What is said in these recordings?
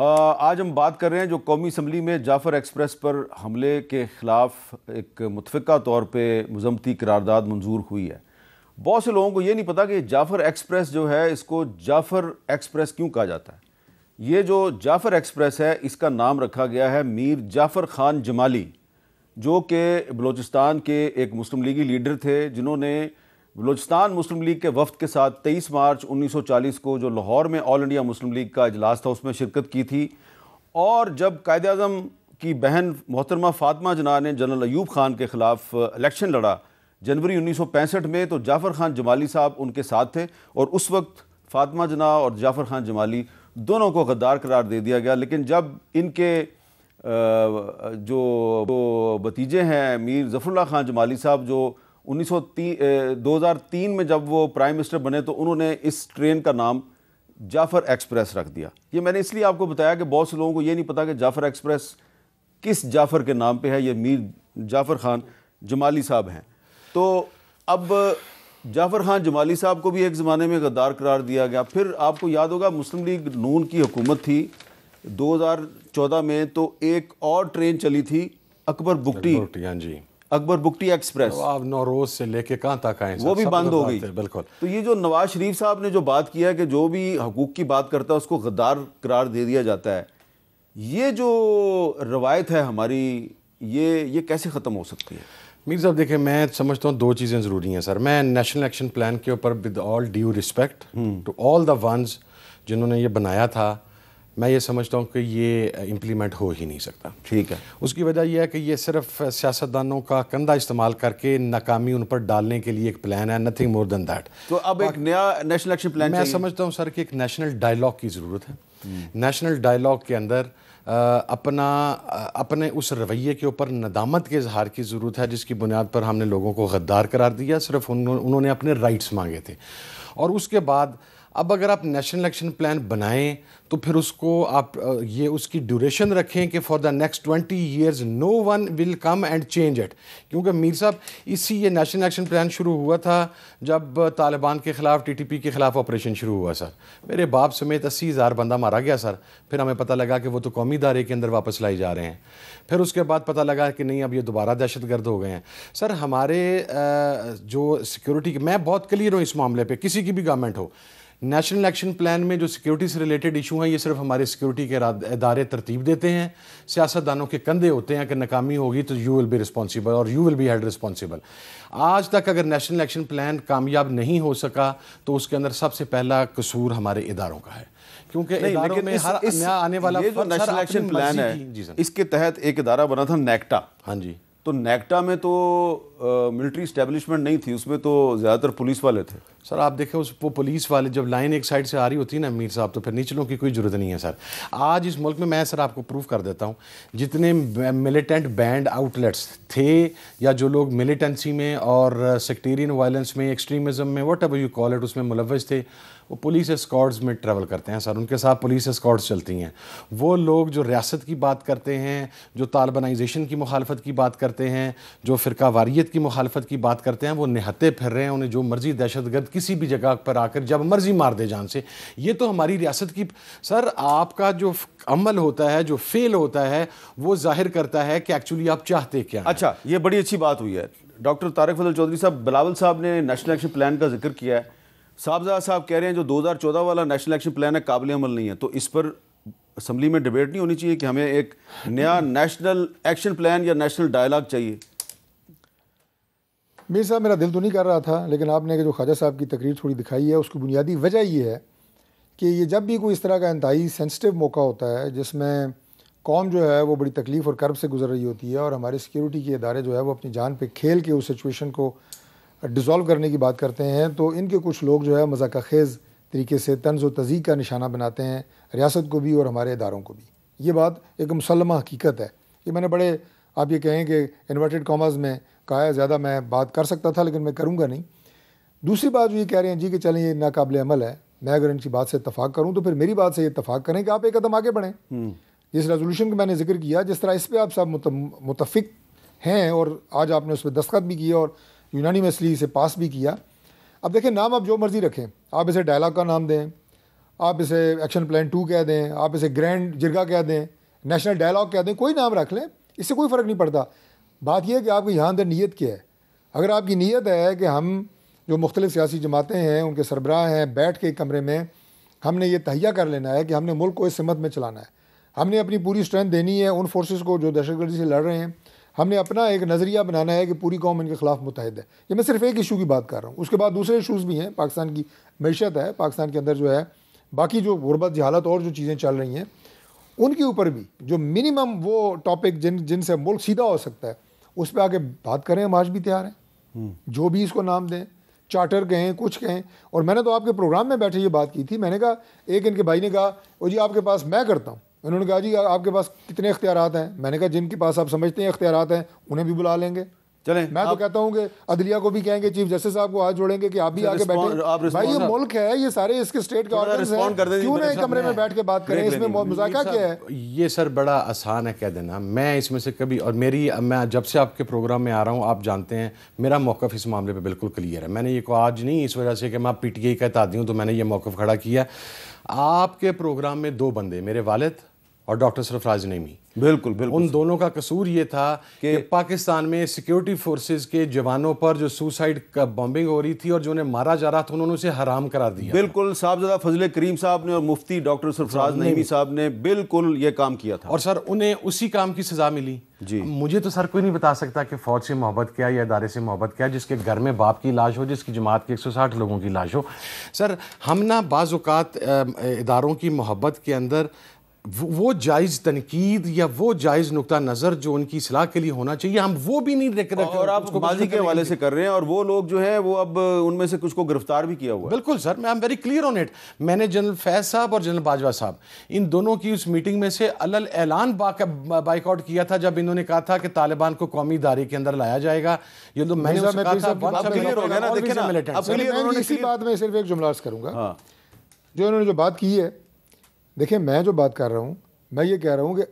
हाँ, आज हम बात कर रहे हैं जो कौमी असम्बली में जाफ़र एक्सप्रेस पर हमले के ख़िलाफ़ एक मुतफ़िक़ा तौर पे मज़म्मती करारदाद मंजूर हुई है। बहुत से लोगों को ये नहीं पता कि जाफ़र एक्सप्रेस जो है इसको जाफ़र एक्सप्रेस क्यों कहा जाता है। ये जो जाफ़र एक्सप्रेस है इसका नाम रखा गया है मीर जाफ़र ख़ान जमाली, जो कि बलूचिस्तान के एक मुस्लिम लीगी लीडर थे, जिन्होंने बलूचिस्तान मुस्लिम लीग के वफ़द के साथ 23 मार्च 1940 को जो लाहौर में ऑल इंडिया मुस्लिम लीग का इजलास था उसमें शिरकत की थी। और जब कायद-ए-आज़म की बहन मोहतरमा फ़ातिमा जना ने जनरल अयूब ख़ान के ख़िलाफ़ इलेक्शन लड़ा जनवरी 1965 में, तो जाफ़र ख़ान जमाली साहब उनके साथ थे और उस वक्त फ़ातिमा जना और जाफ़र ख़ान जमाली दोनों को गद्दार करार दे दिया गया। लेकिन जब इनके जो भतीजे हैं मीर ज़फ़रुल्लाह ख़ान जमाली साहब, जो 2003 में जब वो प्राइम मिनिस्टर बने, तो उन्होंने इस ट्रेन का नाम जाफ़र एक्सप्रेस रख दिया। ये मैंने इसलिए आपको बताया कि बहुत से लोगों को ये नहीं पता कि जाफ़र एक्सप्रेस किस जाफ़र के नाम पे है। ये मीर जाफ़र ख़ान जमाली साहब हैं। तो अब जाफ़र ख़ान जमाली साहब को भी एक ज़माने में गद्दार करार दिया गया। फिर आपको याद होगा मुस्लिम लीग नून की हुकूमत थी 2014 में, तो एक और ट्रेन चली थी अकबर बुगटी, हाँ जी, अकबर बुगटी एक्सप्रेस। तो आप नौरोज से लेके कहाँ तक आए, वो भी बंद हो गई। बिल्कुल। तो ये जो नवाज शरीफ साहब ने जो बात किया है कि जो भी हकूक़ की बात करता है उसको गद्दार करार दे दिया जाता है, ये जो रवायत है हमारी, ये कैसे ख़त्म हो सकती है? मीर साहब देखिए, मैं समझता हूँ दो चीज़ें ज़रूरी हैं सर। मैं नेशनल एक्शन प्लान के ऊपर with all due respect to all the ones जिन्होंने ये बनाया था, मैं ये समझता हूँ कि ये इम्प्लीमेंट हो ही नहीं सकता। ठीक है। उसकी वजह यह है कि ये सिर्फ सियासतदानों का कंधा इस्तेमाल करके नाकामी उन पर डालने के लिए एक प्लान है, नथिंग मोर देन दैट। तो अब एक नया नेशनल एक्शन प्लान मैं समझता हूँ सर कि एक नेशनल डायलॉग की ज़रूरत है। नेशनल डायलॉग के अंदर अपने उस रवैये के ऊपर नदामत के इजहार की ज़रूरत है, जिसकी बुनियाद पर हमने लोगों को गद्दार करार दिया। सिर्फ उन्होंने अपने राइट्स मांगे थे। और उसके बाद अब अगर आप नेशनल एक्शन प्लान बनाएं तो फिर उसको आप ये उसकी ड्यूरेशन रखें कि for the next 20 years no one will come and change it. क्योंकि मीर साहब ये नेशनल एक्शन प्लान शुरू हुआ था जब तालिबान के ख़िलाफ़, TTP के ख़िलाफ़ ऑपरेशन शुरू हुआ सर। मेरे बाप समेत 80,000 बंदा मारा गया सर। फिर हमें पता लगा कि वो तो कौमी इदारे के अंदर वापस लाई जा रहे हैं। फिर उसके बाद पता लगा कि नहीं, अब ये दोबारा दहशतगर्द हो गए हैं सर। हमारे जो सिक्योरिटी, मैं बहुत क्लियर हूँ इस मामले पर, किसी की भी गवर्नमेंट हो, नेशनल एक्शन प्लान में जो सिक्योरिटी से रिलेटेड इशू हैं ये सिर्फ हमारे सिक्योरिटी के इदारे तरतीब देते हैं। सियासतदानों के कंधे होते हैं कि नाकामी होगी तो यू विल बी रिस्पॉन्सिबल और you will be held responsible. आज तक अगर नेशनल एक्शन प्लान कामयाब नहीं हो सका तो उसके अंदर सबसे पहला कसूर हमारे इदारों का है, क्योंकि इदारों में हर नया आने वाला ये जो नेशनल एक्शन प्लान है इसके तहत एक इदारा बना था नेक्टा। हाँ जी। तो नेक्टा में तो मिलिट्री इस्टेब्लिशमेंट नहीं थी, उसमें तो ज़्यादातर पुलिस वाले थे सर। आप देखें वो पुलिस वाले जब लाइन एक साइड से आ रही होती है ना मीर साहब, तो फिर निचलों की कोई ज़रूरत नहीं है सर। आज इस मुल्क में, मैं सर आपको प्रूफ कर देता हूँ, जितने मिलिटेंट बैंड आउटलेट्स थे या जो लोग मिलिटेंसी में और सेक्टेरियन वायलेंस में, एक्सट्रीमिज़म में, what ever you call it, उसमें मुलव्वस थे, वो पुलिस एस्कॉर्ट्स में ट्रैवल करते हैं सर। उनके साथ पुलिस एस्कॉर्ट्स चलती हैं। वो लोग जो रियासत की बात करते हैं, जो तालिबानाइजेशन की मुखालफत की बात करते हैं, जो फ़िरका वारियत की मुखालफत की बात करते हैं, वो निहत्ते फिर रहे हैं। उन्हें जो मर्जी दहशतगर्द किसी भी जगह पर आकर जब मर्जी मार दे जान से। ये तो हमारी रियासत की सर, आपका जो अमल होता है, जो फेल होता है, वो जाहिर करता है कि एक्चुअली आप चाहते क्या हैं। अच्छा, ये बड़ी अच्छी बात हुई है। डॉक्टर तारिक फजल चौधरी साहब, बिलावल साहब ने नेशनल एक्शन प्लान का जिक्र किया है। साहबजादा साहब कह रहे हैं जो 2014 वाला नेशनल एक्शन प्लान है काबिल अमल नहीं है। तो इस पर असम्बली में डिबेट नहीं होनी चाहिए कि हमें एक नया नेशनल एक्शन प्लान या नेशनल डायलॉग चाहिए? मीर साहब, मेरा दिल तो नहीं कर रहा था, लेकिन आपने जो ख्वाजा साहब की तकरीर थोड़ी दिखाई है उसकी बुनियादी वजह ये है कि ये जब भी कोई इस तरह का इंतहाई सेंसिटिव मौका होता है जिसमें कौम जो है वो बड़ी तकलीफ़ और कर्ब से गुजर रही होती है और हमारे सिक्योरिटी के इदारे जो है वो अपनी जान पे खेल के उस सिचुएशन को डिज़ोल्व करने की बात करते हैं, तो इनके कुछ लोग जो है मज़ाक़ ख़ेज़ तरीके से तंज़ व तज़ीक़ का निशाना बनाते हैं रियासत को भी और हमारे इदारों को भी। ये बात एक मुसल्लमा हकीकत है। ये मैंने बड़े, आप ये कहें कि इन्वर्टेड कॉमास में कहा है, ज़्यादा मैं बात कर सकता था लेकिन मैं करूँगा नहीं। दूसरी बात ये कह रहे हैं जी कि चलें ये नाकाबिल अमल है। मैं अगर इनकी बात से इत्तफ़ाक़ करूँ तो फिर मेरी बात से इत्तफ़ाक़ करें कि आप एक कदम आगे बढ़ें। जिस रेजोल्यूशन का मैंने जिक्र किया, जिस तरह इस पर आप सब मुतफ़िक हैं और आज आपने उस पर दस्तखत भी किया और यूनानिमसली इसे पास भी किया। अब देखें, नाम आप जो मर्ज़ी रखें, आप इसे डायलॉग का नाम दें, आप इसे एक्शन प्लान 2 कह दें, आप इसे ग्रैंड जिरगा कह दें, नेशनल डायलॉग कह दें, कोई नाम रख लें, इससे कोई फ़र्क नहीं पड़ता। बात यह है कि आपकी यहाँ अंदर नीयत क्या है। अगर आपकी नीयत है कि हम जो मुख्तलिफ़ सियासी जमातें हैं, उनके सरबराह हैं, बैठ के एक कमरे में हमने ये तहिया कर लेना है कि हमने मुल्क को इस सिमत में चलाना है, हमने अपनी पूरी स्ट्रेंथ देनी है उन फोर्सेस को जो दहशतगर्दी से लड़ रहे हैं, हमने अपना एक नज़रिया बनाना है कि पूरी कौम इनके ख़िलाफ़ मुतहद है। ये मैं सिर्फ एक इशू की बात कर रहा हूँ, उसके बाद दूसरे इशूज़ भी हैं। पाकिस्तान की मैशत है, पाकिस्तान के अंदर जो है बाकी जो गुरबत जहालत और जो चीज़ें चल रही हैं, उनके ऊपर भी जो मिनिमम वो टॉपिक जिनसे मुल्क सीधा हो सकता है, उस पर आके बात करें। हम आज भी तैयार हैं, जो भी इसको नाम दें, चार्टर कहें, कुछ कहें। और मैंने तो आपके प्रोग्राम में बैठे ये बात की थी, मैंने कहा, एक इनके भाई ने कहा ओ जी आपके पास, मैं करता हूँ, उन्होंने कहा जी आपके पास कितने इख्तियारात हैं। मैंने कहा जिनके पास आप समझते हैं इख्तियारात हैं उन्हें भी बुला लेंगे। चलें, मैं तो कहता हूँ कि अदलिया को भी कहेंगे, चीफ जस्टिस साहब को हाथ जोड़ेंगे कि आप भी आगे बैठे। भाई ये मुल्क है, ये सारे इसके स्टेट के ऑर्गन्स हैं, क्यों ना एक कमरे में बैठ के बात करें, इसमें मुज़ाकरा क्या है। ये सर बड़ा आसान है कह देना। मैं इसमें से कभी, और मैं जब से आपके प्रोग्राम में आ रहा हूँ, आप जानते हैं मेरा मौक़िफ़ इस मामले पे बिल्कुल क्लियर है। मैंने ये को आज नहीं इस वजह से कि मैं PTI का इत्तेहादी हूँ तो मैंने ये मौक़िफ़ खड़ा किया। आपके प्रोग्राम में 2 बंदे, मेरे वालिद और डॉक्टर सरफराज नईमी, बिल्कुल बिल्कुल उन दोनों का कसूर ये था कि पाकिस्तान में सिक्योरिटी फोर्सेस के जवानों पर जो सुसाइड का बॉम्बिंग हो रही थी और जो उन्हें मारा जा रहा था, उन्होंने उसे हराम करार दिया। बिल्कुल साहबजादा फजले करीम साहब ने और मुफ्ती डॉक्टर सरफराज नईमी साहब ने बिल्कुल ये काम किया था, और सर उन्हें उसी काम की सजा मिली जी। मुझे तो सर कोई नहीं बता सकता कि फौज से मोहब्बत क्या या इदारे से मोहब्बत क्या, जिसके घर में बाप की लाश हो, जिसकी जमात के 160 लोगों की लाश हो। सर हम ना बाज़ औक़ात इदारों की मोहब्बत के अंदर वो जायज़ तनकीद या वो जायज़ नुक्ता नज़र जो उनकी इस्लाह के लिए होना चाहिए, हम वो भी नहीं रख रहे। और आप माजी के हवाले से कर रहे हैं, और वो लोग जो है वो अब उनमें से कुछ को गिरफ्तार भी किया हुआ है। बिल्कुल सर, मैं am very clear on it. मैंने जनरल फैज साहब और जनरल बाजवा साहब, इन दोनों की उस मीटिंग में से अलल ऐलान बाइकआउट किया था जब इन्होंने कहा था कि तालिबान को कौमी इदारे के अंदर लाया जाएगा। ये तो मैंने इसी बात में सिर्फ एक जुमला अर्ज़ करूँगा, जो इन्होंने जो बात की है। देखिए मैं जो बात कर रहा हूँ, मैं ये कह रहा हूँ कि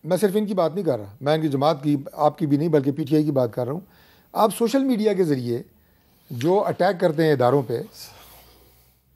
मैं सिर्फ इनकी बात नहीं कर रहा, मैं इनकी जमात की, आपकी भी नहीं, बल्कि PTI की बात कर रहा हूँ। आप सोशल मीडिया के ज़रिए जो अटैक करते हैं इदारों पे,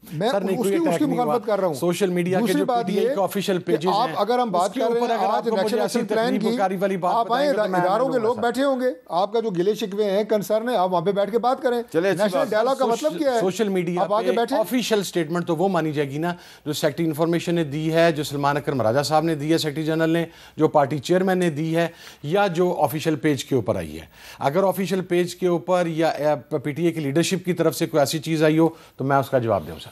मैं उसकी मुखालफत कर रहा हूँ। सोशल मीडिया के जो PTI के ऑफिशियल पेजेस हैं, आप अगर हम बात कर रहे हैं आज नेशनल एक्शन प्लान की, आप आए, इदारों के लोग बैठे होंगे, आपका जो गिले शिकवे हैं, कंसर्न है, आप वहाँ पे बैठ के बात करें। नेशनल डायलॉग का मतलब क्या है? सोशल मीडिया पे ऑफिशियल स्टेटमेंट तो वो मानी जाएगी ना जो सेक्रेटरी इंफॉर्मेशन ने दी है, जो सलमान अकरम राजा साहब ने दी है, सेक्रेटरी जनरल ने, जो पार्टी चेयरमैन ने दी है, या जो ऑफिशियल पेज के ऊपर आई है। अगर ऑफिशियल पेज के ऊपर या PTI की लीडरशिप की तरफ से कोई ऐसी चीज़ आई हो तो मैं उसका जवाब दूँ सर।